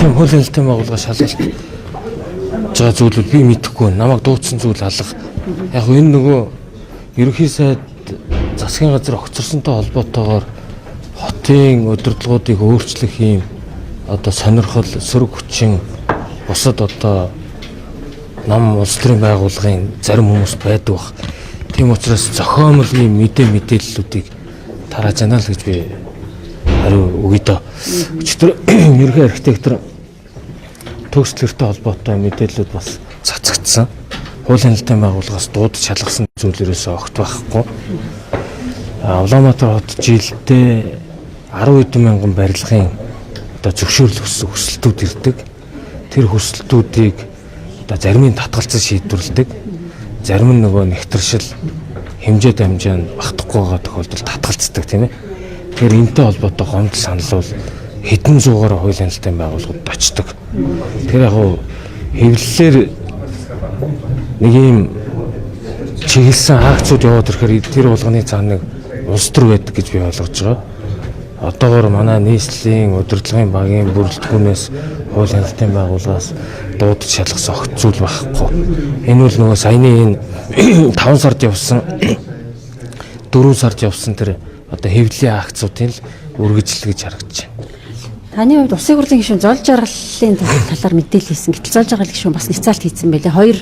тийм хуулийн хэлтийн байгууллага шалгалт жаа зүйлүүд би мэдэхгүй намайг дуудсан зүйл алга. Яг энэ нөгөө ерөнхий сайд засгийн газар огцорсонтой холбоотойгоор хотын удирдлагуудыг өөрчлөх юм одоо сонирхол сөрөг хүчин бусад одоо нам улс төрийн байгууллагын зарим хүмүүс байдаг бах. Тийм учраас зохиомлын мэдээллүүдийг тарааж яана л гэж би хариу өгье доо. Өчигдөр ерөнхий архитектор төгслөртэй холбоотой мэдээллүүд бас цацагдсан. Хуулийн хэлтийн байгууллагаас дуудаж шалгасан зүйлээрээс огт байхгүй. Улаанбаатар хот жилдээ 10 хэдэн мянган барилгын одоо зөвшөөрлөх хүсэлтүүд ирдэг. Тэр хүсэлтүүдийг одоо зарим нь татгалзаж шийдвэрлэдэг. Зарим нь нөгөө нэгтршил хэмжээ дамжаанд багтахгүй байгаа тохиолдолд татгалздаг тийм ээ. Тэгэхээр энэтэй холбоотой гомдол санал бол хэдэн зуугаар хуулийн хэлтийн байгууллагууд очдог. Тэгэхээр яг хэвлэлээр нэг юм чиглэсэн акцууд яваад ирэхээр тэр болгоны цаана нэг улс төр байдаг гэж би ойлгож байгаа. Одоогоор манай нийслэлийн удирдлагын багийн бүрэлдэхүүнээс хуулийн хэлтийн байгууллагаас дуудаж шалгасан огт зүйл байхгүй. Энэ бол нөгөө саяны энэ 5 сард явсан 4 сард явсан тэр одоо хэвлэлийн акцуудын л үргэлжлэл гэж харагдаж байна. Таны хувьд Улсын хурлын гишүүн зол жаргалын талаар мэдээлэл хийсэн. Гэтэл зол жаргал гишүүн бас няцаалт хийсэн байлээ. Хоёр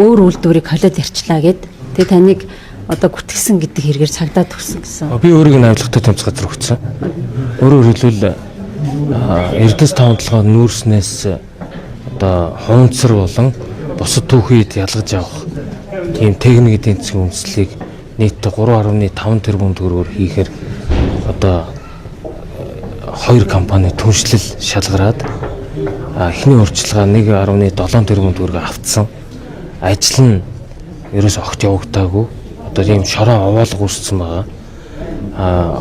өөр үйлдвэрийг холиод ярьчлаа гэд. Тэгээ таныг одоо гүтгсэн гэдэг хэрэгээр цагдаад өгсөн гэсэн. Би өөрийг нь авилгатай томц газар өгсөн. Өөрөөр хэлбэл Эрдэнэс таван толгой нүүрснээс одоо хунцар болон бусад түүхийд ялгаж авах тийм техник эдийн засгийн үндэслэлийг нийтдээ 3.5 тэрбум төгрөгөөр хийхээр одоо хоёр компани түншлэл шалгараад эхний урьдчилгаа 1.7 тэрбум төгрөг автсан. Ажил нь ерөөс огт явагдаагүй. Одоо ийм шорон овоолго үүссэн байгаа.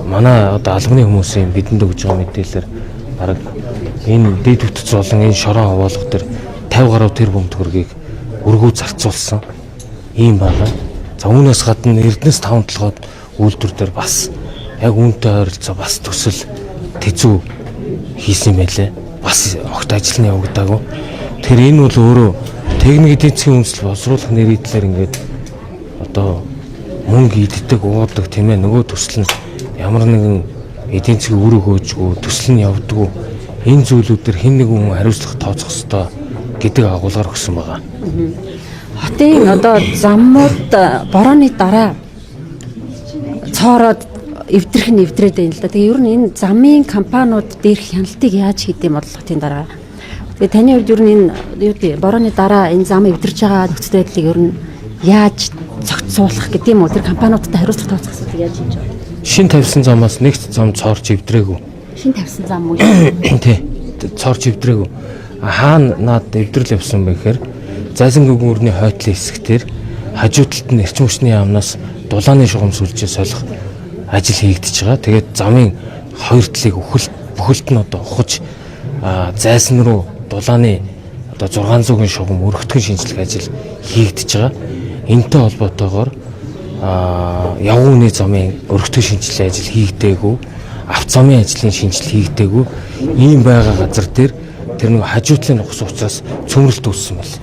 Манай одоо албаны хүмүүсийн бидэнд өгж байгаа мэдээлэлээр бараг энэ дэд бүтц болон энэ шорон овоолго төр 50 гаруй тэрбум төгрөгийг өргөө зарцуулсан ийм байгаа. За үүнээс гадна Эрдэнэс таван толгойд үйлдвэр дээр бас яг үүнтэй ойролцоо бас төсөл тэзүү хийсэн юм байлээ. Бас огт ажил нь явагдаагүй. Тэр энэ бол өөрөө техник эдийн засгийн үндэслэл боловсруулах нэрийдлэр ингээд одоо мөнгө иддэг уудаг тийм ээ, нөгөө төсөл нь ямар нэгэн эдийн засгийн үр өгөөжгүй төсөл нь явдаггүй. Энэ зүйлүүдээр хэн нэгэн хүн хариуцлага тооцох ёстой гэдэг агуулгаар өгсөн байгаа. Хотын одоо замууд борооны дараа цоороод эвдрэх нь эвдрээд байна л да. Тэгээ ер нь энэ замын компаниуд дээрх хяналтыг яаж хийдэм бодлогын дараа. Тэгээ таны хувьд ер нь энэ юу гэдэг борооны дараа энэ зам эвдэрж байгаа нөхцөл байдлыг ер нь яаж зохицуулах гэдэг юм уу? Тэр компаниудтай хариуцлага тооцох асуудыг яаж хийж байгаа? Шин тавьсан замаас нэгт зам цоорч эвдрээгүй. Шин тавьсан зам уу? Тий. Цоорч эвдрээгүй. Хаана наад эвдрэл явсан бэ гэхээр Зайсан гүрний хойтлын хэсгээр хажуу талд нь эрчим хүчний яамнаас дулааны шугам сүлжээ солих ажил хийгдэж байгаа. Тэгээд замын хоёр талыг бүхэлд нь одоо ухаж зайсан руу дулааны одоо 600-ын шугам өргөтгөн шинжлэх ажил хийгдэж байгаа. Энэтэй холбоотойгоор явгууны замын өргөтгөн шинжилгээ ажил хийгдээгүй, авто замын ажлын шинжилгээ хийгдээгүй ийм байгаа газар дээр тэр нэг хажуу талын ухсан учраас цөмрөлт үүссэн байна.